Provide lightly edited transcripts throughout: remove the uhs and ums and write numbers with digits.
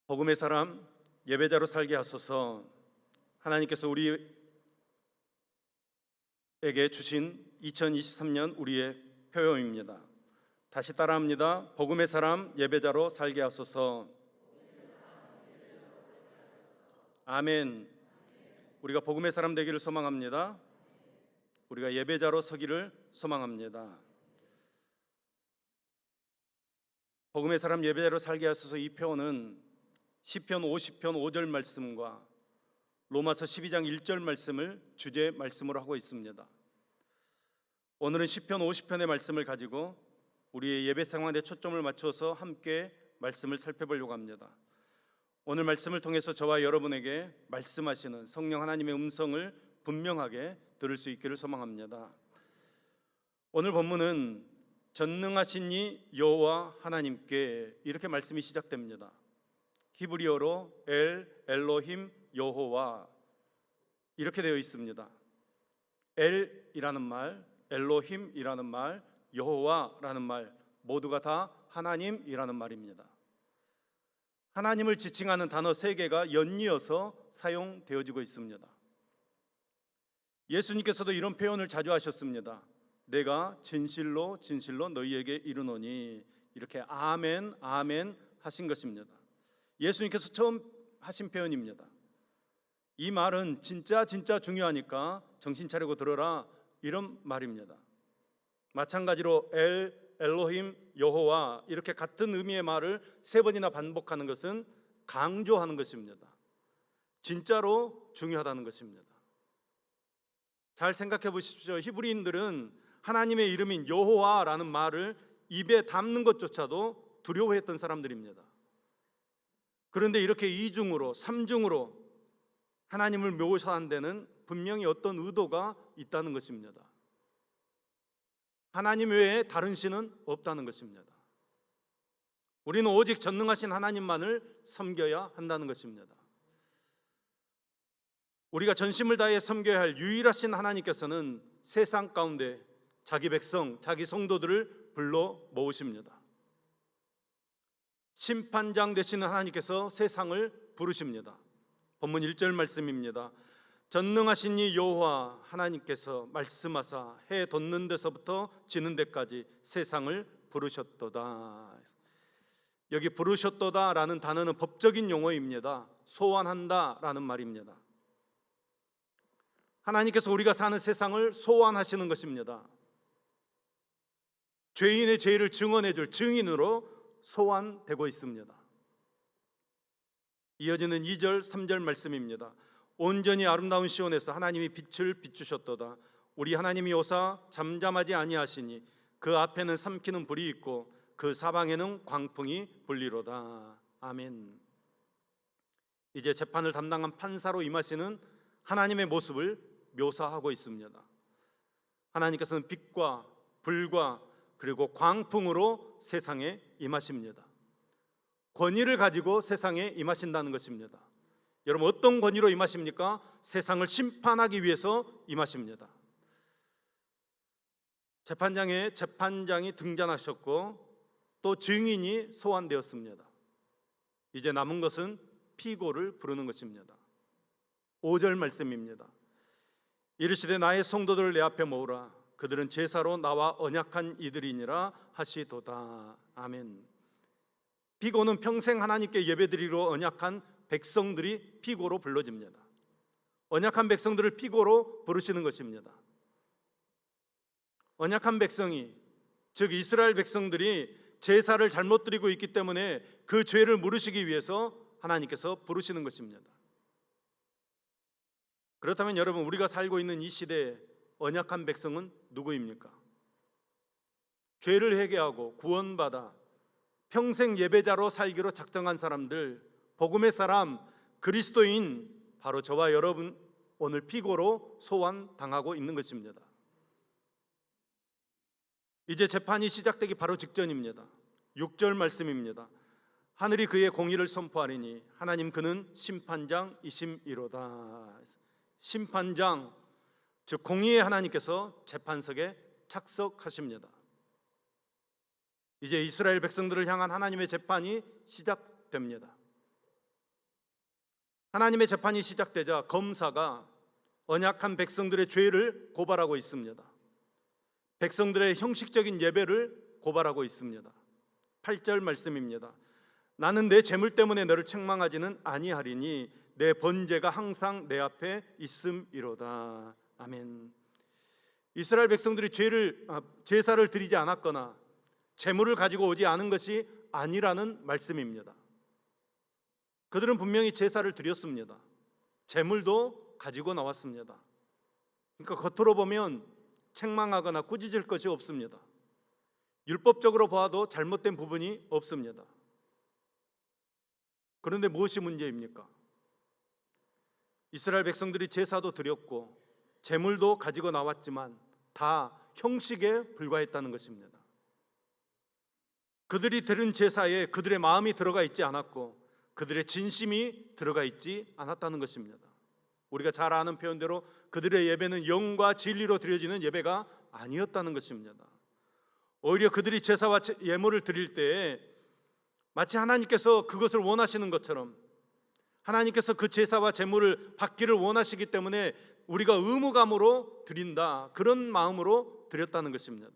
복음의 사람 예배자로 살게 하소서. 하나님께서 우리에게 주신 2023년 우리의 표명입니다. 다시 따라합니다. 복음의 사람 예배자로 살게 하소서. 아멘. 우리가 복음의 사람 되기를 소망합니다. 우리가 예배자로 서기를 소망합니다. 복음의 사람 예배자로 살게 하소서. 이 표현은 시편 50편 5절 말씀과 로마서 12장 1절 말씀을 주제 말씀으로 하고 있습니다. 오늘은 시편 50편의 말씀을 가지고 우리의 예배 생활에 초점을 맞춰서 함께 말씀을 살펴보려고 합니다. 오늘 말씀을 통해서 저와 여러분에게 말씀하시는 성령 하나님의 음성을 분명하게 들을 수 있기를 소망합니다. 오늘 본문은 전능하신 이 여호와 하나님께 이렇게 말씀이 시작됩니다. 히브리어로 엘로힘 여호와 이렇게 되어 있습니다. 엘이라는 말, 엘로힘이라는 말, 여호와라는 말 모두가 다 하나님이라는 말입니다. 하나님을 지칭하는 단어 3개가 연이어서 사용되어지고 있습니다. 예수님께서도 이런 표현을 자주 하셨습니다. 내가 진실로 진실로 너희에게 이르노니, 이렇게 아멘 아멘 하신 것입니다. 예수님께서 처음 하신 표현입니다. 이 말은 진짜 중요하니까 정신 차리고 들어라, 이런 말입니다. 마찬가지로 엘로힘 여호와 이렇게 같은 의미의 말을 3번이나 반복하는 것은 강조하는 것입니다. 진짜로 중요하다는 것입니다. 잘 생각해 보십시오. 히브리인들은 하나님의 이름인 여호와라는 말을 입에 담는 것조차도 두려워했던 사람들입니다. 그런데 이렇게 이중으로 삼중으로 하나님을 묘사한 데는 분명히 어떤 의도가 있다는 것입니다. 하나님 외에 다른 신은 없다는 것입니다. 우리는 오직 전능하신 하나님만을 섬겨야 한다는 것입니다. 우리가 전심을 다해 섬겨야 할 유일하신 하나님께서는 세상 가운데 자기 백성, 자기 성도들을 불러 모으십니다. 심판장 되시는 하나님께서 세상을 부르십니다. 본문 1절 말씀입니다. 전능하신 이 여호와 하나님께서 말씀하사 해 돋는 데서부터 지는 데까지 세상을 부르셨도다. 여기 부르셨도다라는 단어는 법적인 용어입니다. 소환한다라는 말입니다. 하나님께서 우리가 사는 세상을 소환하시는 것입니다. 죄인의 죄를 증언해 줄 증인으로 소환되고 있습니다. 이어지는 2절 3절 말씀입니다. 온전히 아름다운 시온에서 하나님이 빛을 비추셨도다. 우리 하나님이 오사 잠잠하지 아니하시니 그 앞에는 삼키는 불이 있고 그 사방에는 광풍이 불리로다. 아멘. 이제 재판을 담당한 판사로 임하시는 하나님의 모습을 묘사하고 있습니다. 하나님께서는 빛과 불과 그리고 광풍으로 세상에 임하십니다. 권위를 가지고 세상에 임하신다는 것입니다. 여러분, 어떤 권위로 임하십니까? 세상을 심판하기 위해서 임하십니다. 재판장이 등장하셨고 또 증인이 소환되었습니다. 이제 남은 것은 피고를 부르는 것입니다. 5절 말씀입니다. 이르시되 나의 성도들을 내 앞에 모으라. 그들은 제사로 나와 언약한 이들이니라 하시도다. 아멘. 피고는 평생 하나님께 예배드리러 언약한 백성들이 피고로 불러집니다. 언약한 백성들을 피고로 부르시는 것입니다. 언약한 백성이, 즉 이스라엘 백성들이 제사를 잘못 드리고 있기 때문에 그 죄를 물으시기 위해서 하나님께서 부르시는 것입니다. 그렇다면 여러분, 우리가 살고 있는 이 시대에 언약한 백성은 누구입니까? 죄를 회개하고 구원받아 평생 예배자로 살기로 작정한 사람들, 복음의 사람, 그리스도인, 바로 저와 여러분 오늘 피고로 소환당하고 있는 것입니다. 이제 재판이 시작되기 바로 직전입니다. 6절 말씀입니다. 하늘이 그의 공의를 선포하리니 하나님 그는 심판장이심이로다. 심판장, 즉 공의의 하나님께서 재판석에 착석하십니다. 이제 이스라엘 백성들을 향한 하나님의 재판이 시작됩니다. 하나님의 재판이 시작되자 검사가 언약한 백성들의 죄를 고발하고 있습니다. 백성들의 형식적인 예배를 고발하고 있습니다. 8절 말씀입니다. 나는 내 재물 때문에 너를 책망하지는 아니하리니 내 번제가 항상 내 앞에 있음이로다. 아멘. 이스라엘 백성들이 제사를 드리지 않았거나 재물을 가지고 오지 않은 것이 아니라는 말씀입니다. 그들은 분명히 제사를 드렸습니다. 재물도 가지고 나왔습니다. 그러니까 겉으로 보면 책망하거나 꾸짖을 것이 없습니다. 율법적으로 보아도 잘못된 부분이 없습니다. 그런데 무엇이 문제입니까? 이스라엘 백성들이 제사도 드렸고 재물도 가지고 나왔지만 다 형식에 불과했다는 것입니다. 그들이 드린 제사에 그들의 마음이 들어가 있지 않았고 그들의 진심이 들어가 있지 않았다는 것입니다. 우리가 잘 아는 표현대로 그들의 예배는 영과 진리로 드려지는 예배가 아니었다는 것입니다. 오히려 그들이 제사와 예물을 드릴 때에 마치 하나님께서 그것을 원하시는 것처럼 하나님께서 그 제사와 제물을 받기를 원하시기 때문에 우리가 의무감으로 드린다, 그런 마음으로 드렸다는 것입니다.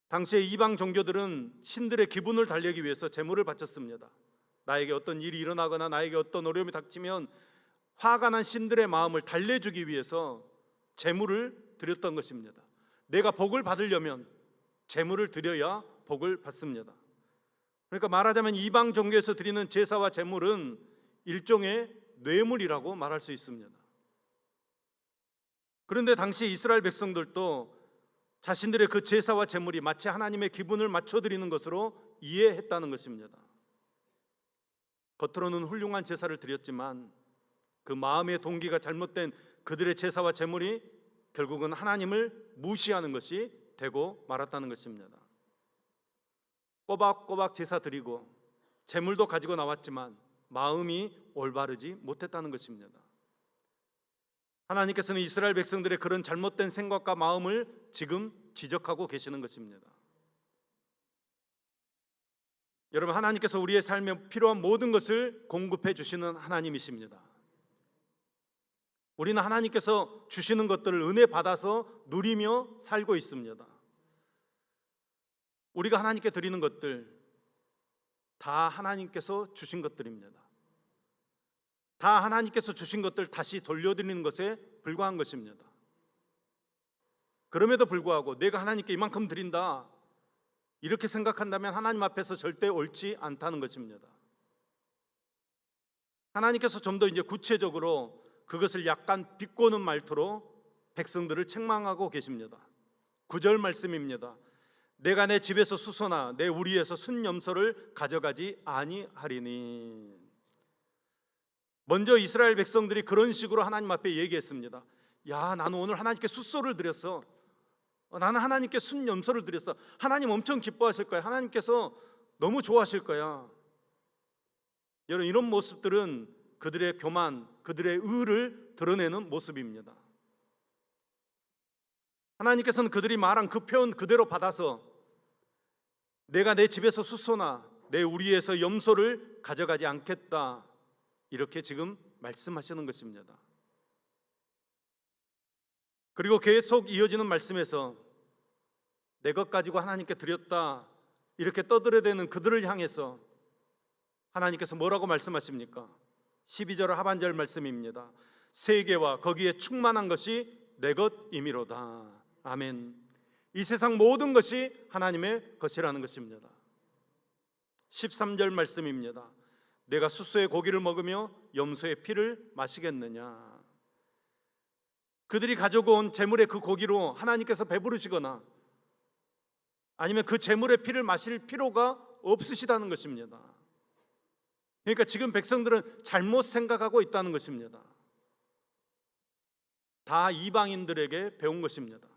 당시에 이방 종교들은 신들의 기분을 달래기 위해서 제물을 바쳤습니다. 나에게 어떤 일이 일어나거나 나에게 어떤 어려움이 닥치면 화가 난 신들의 마음을 달래주기 위해서 제물을 드렸던 것입니다. 내가 복을 받으려면 제물을 드려야 복을 받습니다. 그러니까 말하자면 이방 종교에서 드리는 제사와 제물은 일종의 뇌물이라고 말할 수 있습니다. 그런데 당시 이스라엘 백성들도 자신들의 그 제사와 제물이 마치 하나님의 기분을 맞춰드리는 것으로 이해했다는 것입니다. 겉으로는 훌륭한 제사를 드렸지만 그 마음의 동기가 잘못된 그들의 제사와 제물이 결국은 하나님을 무시하는 것이 되고 말았다는 것입니다. 꼬박꼬박 제사 드리고 제물도 가지고 나왔지만 마음이 올바르지 못했다는 것입니다. 하나님께서는 이스라엘 백성들의 그런 잘못된 생각과 마음을 지금 지적하고 계시는 것입니다. 여러분, 하나님께서 우리의 삶에 필요한 모든 것을 공급해 주시는 하나님이십니다. 우리는 하나님께서 주시는 것들을 은혜 받아서 누리며 살고 있습니다. 우리가 하나님께 드리는 것들 다 하나님께서 주신 것들입니다. 다 하나님께서 주신 것들 다시 돌려드리는 것에 불과한 것입니다. 그럼에도 불구하고 내가 하나님께 이만큼 드린다 이렇게 생각한다면 하나님 앞에서 절대 옳지 않다는 것입니다. 하나님께서 좀 더 이제 구체적으로 그것을 약간 비꼬는 말투로 백성들을 책망하고 계십니다. 9절 말씀입니다. 내가 내 집에서 수소나 내 우리에서 순염소를 가져가지 아니하리니. 먼저 이스라엘 백성들이 그런 식으로 하나님 앞에 얘기했습니다. 야, 나는 오늘 하나님께 숫소를 드렸어. 나는 하나님께 순염소를 드렸어. 하나님 엄청 기뻐하실 거야. 하나님께서 너무 좋아하실 거야. 여러분, 이런 모습들은 그들의 교만, 그들의 의를 드러내는 모습입니다. 하나님께서는 그들이 말한 그 표현 그대로 받아서 내가 내 집에서 숫소나 내 우리에서 염소를 가져가지 않겠다 이렇게 지금 말씀하시는 것입니다. 그리고 계속 이어지는 말씀에서 내 것 가지고 하나님께 드렸다 이렇게 떠들어대는 그들을 향해서 하나님께서 뭐라고 말씀하십니까? 12절 하반절 말씀입니다. 세계와 거기에 충만한 것이 내 것임이로다. 아멘. 이 세상 모든 것이 하나님의 것이라는 것입니다. 13절 말씀입니다. 내가 숫소의 고기를 먹으며 염소의 피를 마시겠느냐. 그들이 가지고 온 제물의 그 고기로 하나님께서 배부르시거나 아니면 그 제물의 피를 마실 필요가 없으시다는 것입니다. 그러니까 지금 백성들은 잘못 생각하고 있다는 것입니다. 다 이방인들에게 배운 것입니다.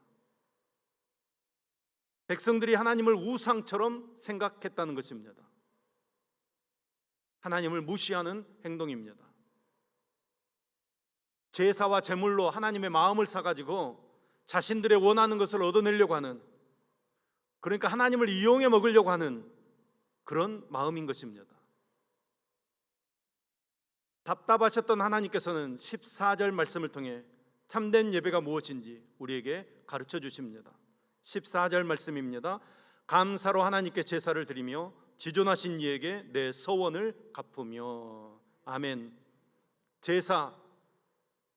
백성들이 하나님을 우상처럼 생각했다는 것입니다. 하나님을 무시하는 행동입니다. 제사와 제물로 하나님의 마음을 사가지고 자신들의 원하는 것을 얻어내려고 하는, 그러니까 하나님을 이용해 먹으려고 하는 그런 마음인 것입니다. 답답하셨던 하나님께서는 14절 말씀을 통해 참된 예배가 무엇인지 우리에게 가르쳐 주십니다. 14절 말씀입니다. 감사로 하나님께 제사를 드리며 지존하신 이에게 내 서원을 갚으며. 아멘. 제사,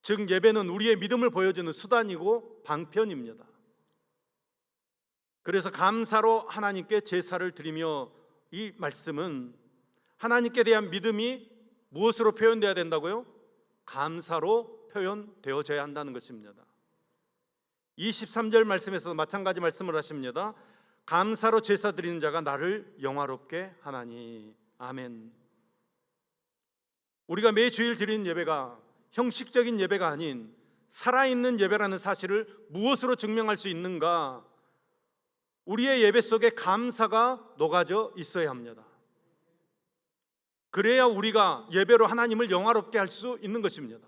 즉 예배는 우리의 믿음을 보여주는 수단이고 방편입니다. 그래서 감사로 하나님께 제사를 드리며, 이 말씀은 하나님께 대한 믿음이 무엇으로 표현되어야 된다고요? 감사로 표현되어져야 한다는 것입니다. 23절 말씀에서도 마찬가지 말씀을 하십니다. 감사로 제사 드리는 자가 나를 영화롭게 하나니. 아멘. 우리가 매 주일 드리는 예배가 형식적인 예배가 아닌 살아있는 예배라는 사실을 무엇으로 증명할 수 있는가? 우리의 예배 속에 감사가 녹아져 있어야 합니다. 그래야 우리가 예배로 하나님을 영화롭게 할 수 있는 것입니다.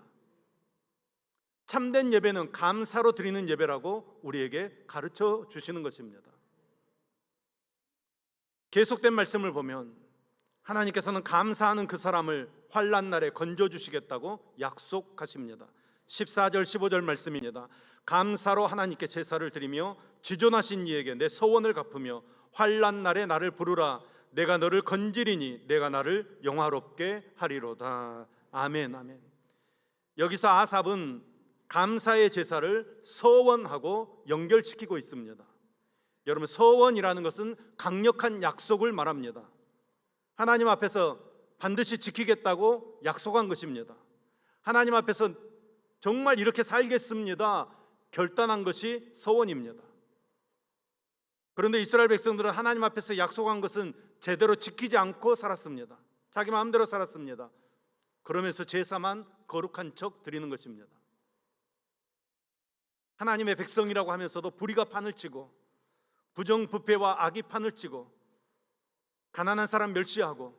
참된 예배는 감사로 드리는 예배라고 우리에게 가르쳐 주시는 것입니다. 계속된 말씀을 보면 하나님께서는 감사하는 그 사람을 환난 날에 건져 주시겠다고 약속하십니다. 14절 15절 말씀입니다. 감사로 하나님께 제사를 드리며 지존하신 이에게 내 서원을 갚으며 환난 날에 나를 부르라. 내가 너를 건지리니 내가 나를 영화롭게 하리로다. 아멘. 아멘. 여기서 아삽은 감사의 제사를 서원하고 연결시키고 있습니다. 여러분, 서원이라는 것은 강력한 약속을 말합니다. 하나님 앞에서 반드시 지키겠다고 약속한 것입니다. 하나님 앞에서 정말 이렇게 살겠습니다 결단한 것이 서원입니다. 그런데 이스라엘 백성들은 하나님 앞에서 약속한 것은 제대로 지키지 않고 살았습니다. 자기 마음대로 살았습니다. 그러면서 제사만 거룩한 척 드리는 것입니다. 하나님의 백성이라고 하면서도 불의가 판을 치고 부정부패와 악이 판을 치고 가난한 사람 멸시하고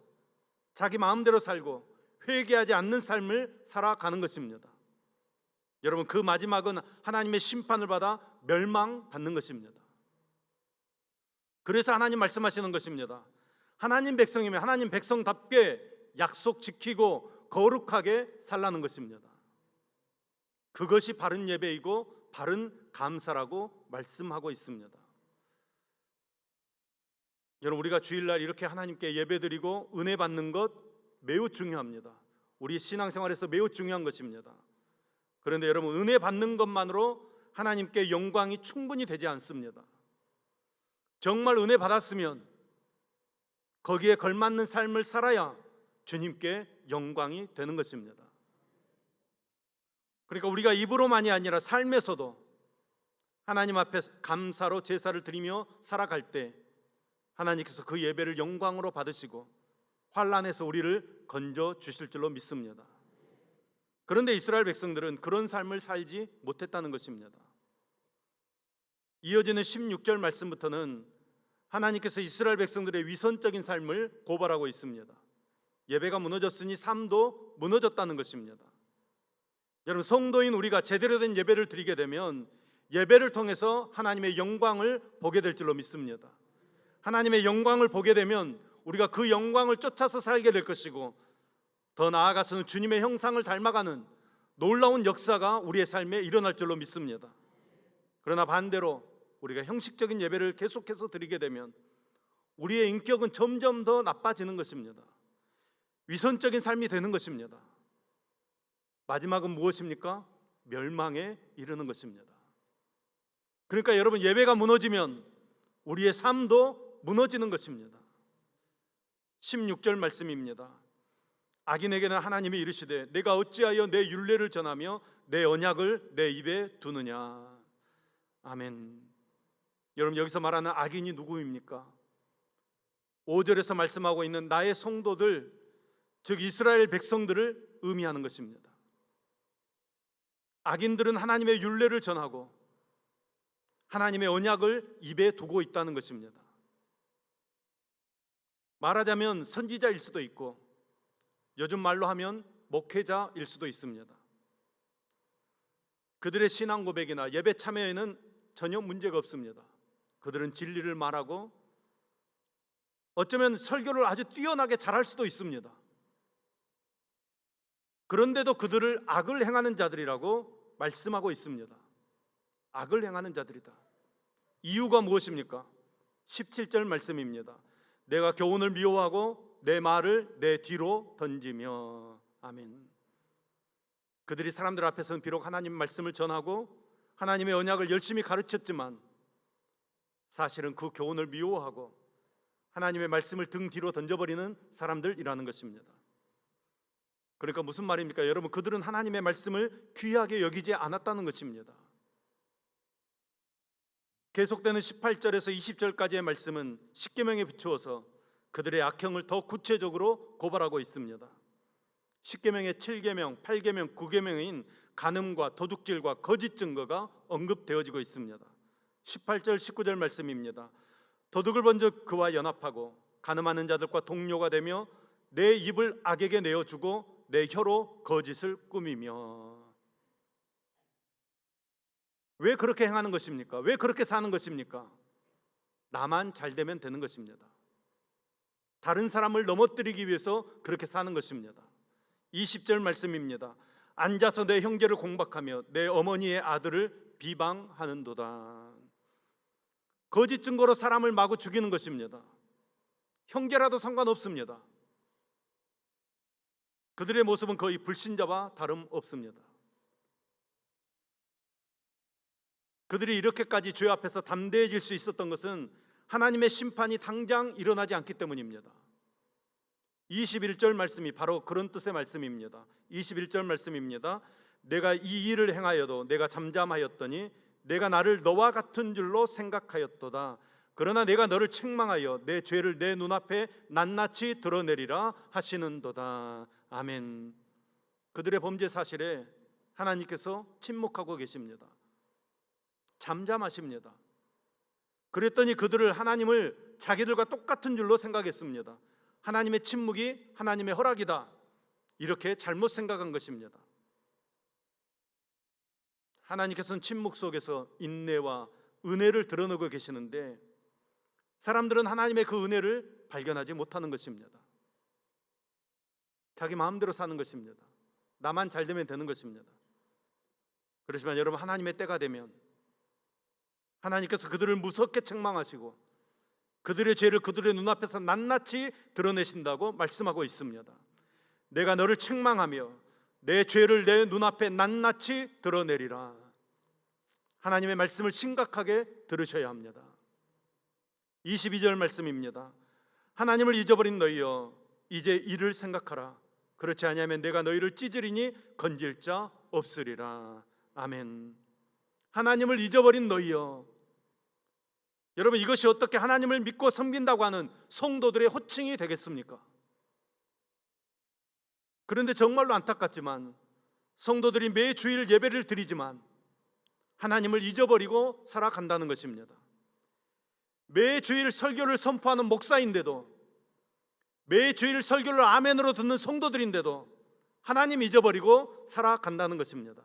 자기 마음대로 살고 회개하지 않는 삶을 살아가는 것입니다. 여러분, 그 마지막은 하나님의 심판을 받아 멸망받는 것입니다. 그래서 하나님 말씀하시는 것입니다. 하나님 백성이면 하나님 백성답게 약속 지키고 거룩하게 살라는 것입니다. 그것이 바른 예배이고 바른 감사라고 말씀하고 있습니다. 여러분, 우리가 주일날 이렇게 하나님께 예배드리고 은혜 받는 것 매우 중요합니다. 우리 신앙생활에서 매우 중요한 것입니다. 그런데 여러분, 은혜 받는 것만으로 하나님께 영광이 충분히 되지 않습니다. 정말 은혜 받았으면 거기에 걸맞는 삶을 살아야 주님께 영광이 되는 것입니다. 그러니까 우리가 입으로만이 아니라 삶에서도 하나님 앞에 감사로 제사를 드리며 살아갈 때 하나님께서 그 예배를 영광으로 받으시고 환난에서 우리를 건져 주실 줄로 믿습니다. 그런데 이스라엘 백성들은 그런 삶을 살지 못했다는 것입니다. 이어지는 16절 말씀부터는 하나님께서 이스라엘 백성들의 위선적인 삶을 고발하고 있습니다. 예배가 무너졌으니 삶도 무너졌다는 것입니다. 여러분, 성도인 우리가 제대로 된 예배를 드리게 되면 예배를 통해서 하나님의 영광을 보게 될 줄로 믿습니다. 하나님의 영광을 보게 되면 우리가 그 영광을 쫓아서 살게 될 것이고, 더 나아가서는 주님의 형상을 닮아가는 놀라운 역사가 우리의 삶에 일어날 줄로 믿습니다. 그러나 반대로 우리가 형식적인 예배를 계속해서 드리게 되면 우리의 인격은 점점 더 나빠지는 것입니다. 위선적인 삶이 되는 것입니다. 마지막은 무엇입니까? 멸망에 이르는 것입니다. 그러니까 여러분, 예배가 무너지면 우리의 삶도 무너지는 것입니다. 16절 말씀입니다. 악인에게는 하나님이 이르시되 내가 어찌하여 내 율례를 전하며 내 언약을 내 입에 두느냐. 아멘. 여러분, 여기서 말하는 악인이 누구입니까? 5절에서 말씀하고 있는 나의 성도들, 즉 이스라엘 백성들을 의미하는 것입니다. 악인들은 하나님의 율례를 전하고 하나님의 언약을 입에 두고 있다는 것입니다. 말하자면 선지자일 수도 있고 요즘 말로 하면 목회자일 수도 있습니다. 그들의 신앙 고백이나 예배 참여에는 전혀 문제가 없습니다. 그들은 진리를 말하고 어쩌면 설교를 아주 뛰어나게 잘할 수도 있습니다. 그런데도 그들을 악을 행하는 자들이라고 말씀하고 있습니다. 악을 행하는 자들이다. 이유가 무엇입니까? 17절 말씀입니다. 내가 교훈을 미워하고 내 말을 내 뒤로 던지며. 아멘. 그들이 사람들 앞에서는 비록 하나님 말씀을 전하고 하나님의 언약을 열심히 가르쳤지만 사실은 그 교훈을 미워하고 하나님의 말씀을 등 뒤로 던져버리는 사람들이라는 것입니다. 그러니까 무슨 말입니까? 여러분, 그들은 하나님의 말씀을 귀하게 여기지 않았다는 것입니다. 계속되는 18절에서 20절까지의 말씀은 십계명에 비추어서 그들의 악행을 더 구체적으로 고발하고 있습니다. 십계명의 7계명, 8계명, 9계명인 간음과 도둑질과 거짓 증거가 언급되어지고 있습니다. 18절, 19절 말씀입니다. 도둑을 먼저 그와 연합하고 간음하는 자들과 동료가 되며 내 입을 악에게 내어주고 내 혀로 거짓을 꾸미며. 왜 그렇게 행하는 것입니까? 왜 그렇게 사는 것입니까? 나만 잘 되면 되는 것입니다. 다른 사람을 넘어뜨리기 위해서 그렇게 사는 것입니다. 20절 말씀입니다. 앉아서 내 형제를 공박하며 내 어머니의 아들을 비방하는도다. 거짓 증거로 사람을 마구 죽이는 것입니다. 형제라도 상관없습니다. 그들의 모습은 거의 불신자와 다름없습니다. 그들이 이렇게까지 죄 앞에서 담대해질 수 있었던 것은 하나님의 심판이 당장 일어나지 않기 때문입니다. 21절 말씀이 바로 그런 뜻의 말씀입니다. 21절 말씀입니다. 내가 이 일을 행하여도 내가 잠잠하였더니 내가 나를 너와 같은 줄로 생각하였도다. 그러나 내가 너를 책망하여 내 죄를 내 눈앞에 낱낱이 드러내리라 하시는도다. 아멘. 그들의 범죄 사실에 하나님께서 침묵하고 계십니다. 잠잠하십니다. 그랬더니 그들을 하나님을 자기들과 똑같은 줄로 생각했습니다. 하나님의 침묵이 하나님의 허락이다, 이렇게 잘못 생각한 것입니다. 하나님께서는 침묵 속에서 인내와 은혜를 드러내고 계시는데 사람들은 하나님의 그 은혜를 발견하지 못하는 것입니다. 자기 마음대로 사는 것입니다. 나만 잘 되면 되는 것입니다. 그렇지만 여러분, 하나님의 때가 되면 하나님께서 그들을 무섭게 책망하시고 그들의 죄를 그들의 눈앞에서 낱낱이 드러내신다고 말씀하고 있습니다. 내가 너를 책망하며 내 죄를 내 눈앞에 낱낱이 드러내리라. 하나님의 말씀을 심각하게 들으셔야 합니다. 22절 말씀입니다. 하나님을 잊어버린 너희여, 이제 이를 생각하라. 그렇지 아니하면 내가 너희를 찢으리니 건질 자 없으리라. 아멘. 하나님을 잊어버린 너희여. 여러분, 이것이 어떻게 하나님을 믿고 섬긴다고 하는 성도들의 호칭이 되겠습니까? 그런데 정말로 안타깝지만 성도들이 매 주일 예배를 드리지만 하나님을 잊어버리고 살아간다는 것입니다. 매 주일 설교를 선포하는 목사인데도, 매 주일 설교를 아멘으로 듣는 성도들인데도 하나님 잊어버리고 살아간다는 것입니다.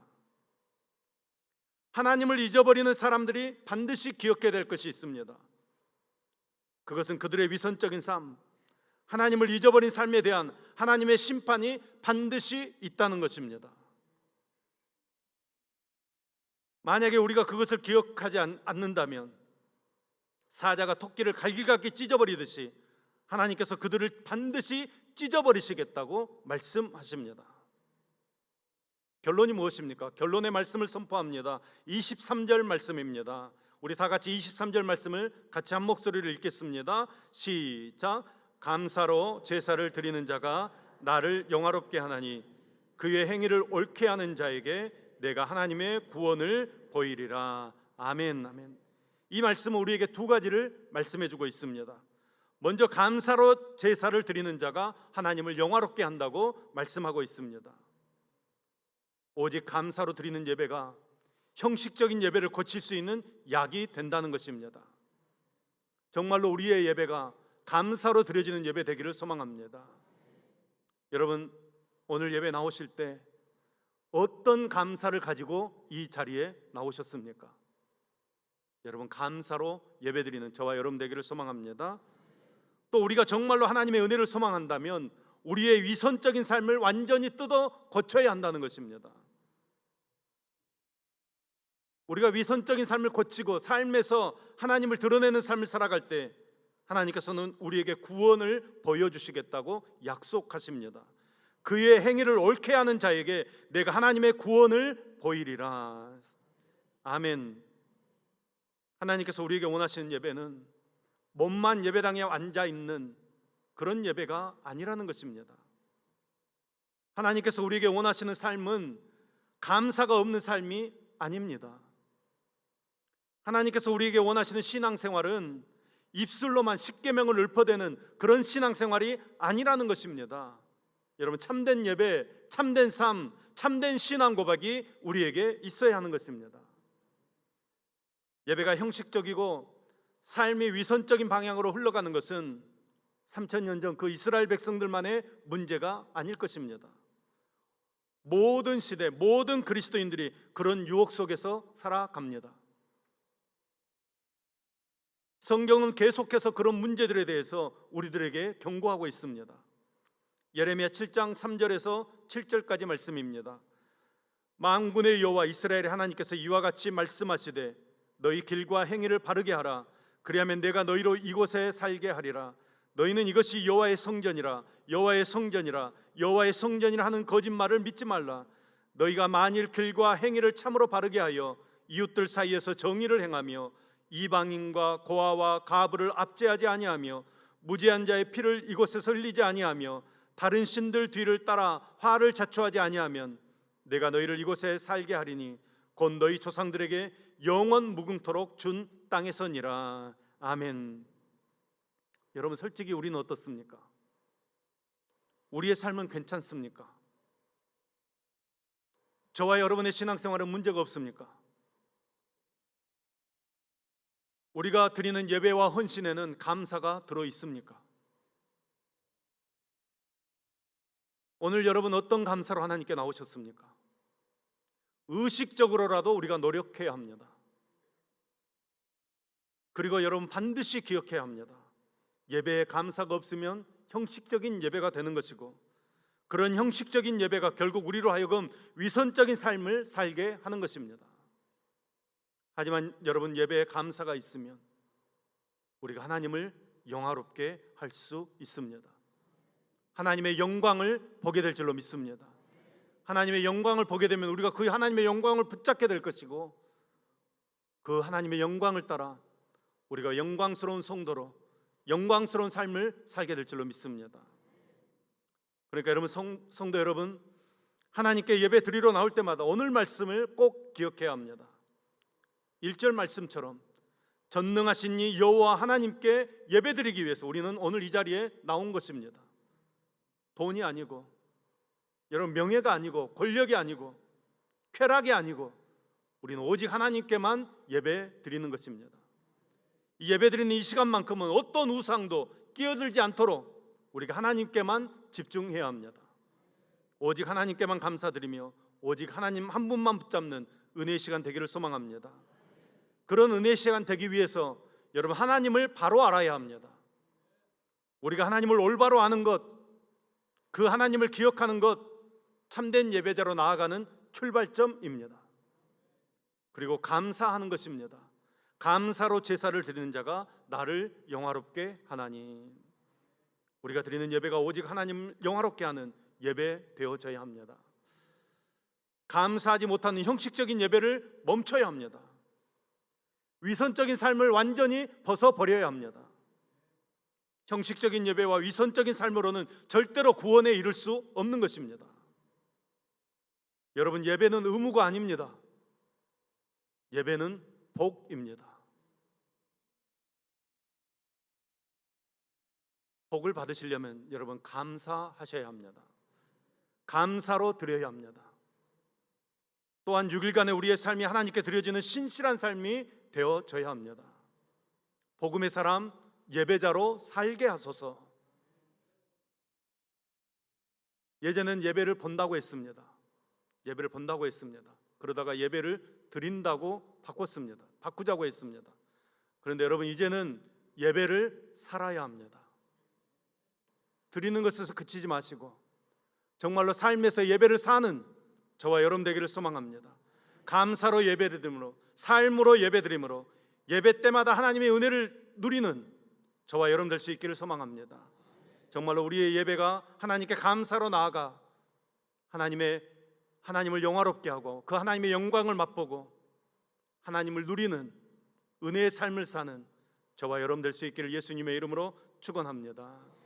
하나님을 잊어버리는 사람들이 반드시 기억해야 될 것이 있습니다. 그것은 그들의 위선적인 삶, 하나님을 잊어버린 삶에 대한 하나님의 심판이 반드시 있다는 것입니다. 만약에 우리가 그것을 기억하지 않는다면 사자가 토끼를 갈기갈기 찢어버리듯이 하나님께서 그들을 반드시 찢어버리시겠다고 말씀하십니다. 결론이 무엇입니까? 결론의 말씀을 선포합니다. 23절 말씀입니다. 우리 다 같이 23절 말씀을 같이 한 목소리로 읽겠습니다. 시작. 감사로 제사를 드리는 자가 나를 영화롭게 하나니 그의 행위를 옳게 하는 자에게 내가 하나님의 구원을 보이리라. 아멘. 아멘. 이 말씀은 우리에게 두 가지를 말씀해 주고 있습니다. 먼저 감사로 제사를 드리는 자가 하나님을 영화롭게 한다고 말씀하고 있습니다. 오직 감사로 드리는 예배가 형식적인 예배를 고칠 수 있는 약이 된다는 것입니다. 정말로 우리의 예배가 감사로 드려지는 예배 되기를 소망합니다. 여러분, 오늘 예배 나오실 때 어떤 감사를 가지고 이 자리에 나오셨습니까? 여러분, 감사로 예배드리는 저와 여러분 되기를 소망합니다. 또 우리가 정말로 하나님의 은혜를 소망한다면 우리의 위선적인 삶을 완전히 뜯어 고쳐야 한다는 것입니다. 우리가 위선적인 삶을 고치고 삶에서 하나님을 드러내는 삶을 살아갈 때 하나님께서는 우리에게 구원을 보여주시겠다고 약속하십니다. 그의 행위를 옳게 하는 자에게 내가 하나님의 구원을 보이리라. 아멘. 하나님께서 우리에게 원하시는 예배는 몸만 예배당에 앉아있는 그런 예배가 아니라는 것입니다. 하나님께서 우리에게 원하시는 삶은 감사가 없는 삶이 아닙니다. 하나님께서 우리에게 원하시는 신앙생활은 입술로만 십계명을 읊어대는 그런 신앙생활이 아니라는 것입니다. 여러분, 참된 예배, 참된 삶, 참된 신앙 고백이 우리에게 있어야 하는 것입니다. 예배가 형식적이고 삶이 위선적인 방향으로 흘러가는 것은 3000년 전 그 이스라엘 백성들만의 문제가 아닐 것입니다. 모든 시대, 모든 그리스도인들이 그런 유혹 속에서 살아갑니다. 성경은 계속해서 그런 문제들에 대해서 우리들에게 경고하고 있습니다. 예레미야 7장 3절에서 7절까지 말씀입니다. 만군의 여호와 이스라엘의 하나님께서 이와 같이 말씀하시되 너희 길과 행위를 바르게 하라. 그리하면 내가 너희로 이곳에 살게 하리라. 너희는 이것이 여호와의 성전이라, 여호와의 성전이라, 여호와의 성전이라 하는 거짓말을 믿지 말라. 너희가 만일 길과 행위를 참으로 바르게 하여 이웃들 사이에서 정의를 행하며 이방인과 고아와 가부를 압제하지 아니하며 무죄한 자의 피를 이곳에서 흘리지 아니하며 다른 신들 뒤를 따라 화를 자초하지 아니하면 내가 너희를 이곳에 살게 하리니 곧 너희 조상들에게 영원 무궁토록 준 땅에서니라. 아멘. 여러분, 솔직히 우리는 어떻습니까? 우리의 삶은 괜찮습니까? 저와 여러분의 신앙생활은 문제가 없습니까? 우리가 드리는 예배와 헌신에는 감사가 들어 있습니까? 오늘 여러분 어떤 감사로 하나님께 나오셨습니까? 의식적으로라도 우리가 노력해야 합니다. 그리고 여러분 반드시 기억해야 합니다. 예배에 감사가 없으면 형식적인 예배가 되는 것이고, 그런 형식적인 예배가 결국 우리로 하여금 위선적인 삶을 살게 하는 것입니다. 하지만 여러분, 예배에 감사가 있으면 우리가 하나님을 영화롭게 할 수 있습니다. 하나님의 영광을 보게 될 줄로 믿습니다. 하나님의 영광을 보게 되면 우리가 그 하나님의 영광을 붙잡게 될 것이고, 그 하나님의 영광을 따라 우리가 영광스러운 성도로 영광스러운 삶을 살게 될 줄로 믿습니다. 그러니까 여러분, 성도 여러분, 하나님께 예배 드리러 나올 때마다 오늘 말씀을 꼭 기억해야 합니다. 1절 말씀처럼 전능하신 이 여호와 하나님께 예배드리기 위해서 우리는 오늘 이 자리에 나온 것입니다. 돈이 아니고, 여러분, 명예가 아니고, 권력이 아니고, 쾌락이 아니고, 우리는 오직 하나님께만 예배 드리는 것입니다. 이 예배 드리는 이 시간만큼은 어떤 우상도 끼어들지 않도록 우리가 하나님께만 집중해야 합니다. 오직 하나님께만 감사드리며 오직 하나님 한 분만 붙잡는 은혜의 시간 되기를 소망합니다. 그런 은혜의 시간 되기 위해서 여러분, 하나님을 바로 알아야 합니다. 우리가 하나님을 올바로 아는 것, 그 하나님을 기억하는 것, 참된 예배자로 나아가는 출발점입니다. 그리고 감사하는 것입니다. 감사로 제사를 드리는 자가 나를 영화롭게 하나니. 우리가 드리는 예배가 오직 하나님 영화롭게 하는 예배 되어져야 합니다. 감사하지 못하는 형식적인 예배를 멈춰야 합니다. 위선적인 삶을 완전히 벗어버려야 합니다. 형식적인 예배와 위선적인 삶으로는 절대로 구원에 이를 수 없는 것입니다. 여러분, 예배는 의무가 아닙니다. 예배는 복입니다. 복을 받으시려면 여러분 감사하셔야 합니다. 감사로 드려야 합니다. 또한 6일간의 우리의 삶이 하나님께 드려지는 신실한 삶이 되어져야 합니다. 복음의 사람 예배자로 살게 하소서. 예전엔 예배를 본다고 했습니다. 예배를 본다고 했습니다. 그러다가 예배를 드린다고 바꾸자고 했습니다. 그런데 여러분, 이제는 예배를 살아야 합니다. 드리는 것에서 그치지 마시고 정말로 삶에서 예배를 사는 저와 여러분 되기를 소망합니다. 감사로 예배드림으로, 삶으로 예배드림으로 예배 때마다 하나님의 은혜를 누리는 저와 여러분 될 수 있기를 소망합니다. 정말로 우리의 예배가 하나님께 감사로 나아가 하나님을 영화롭게 하고 그 하나님의 영광을 맛보고 하나님을 누리는 은혜의 삶을 사는 저와 여러분 될 수 있기를 예수님의 이름으로 축원합니다.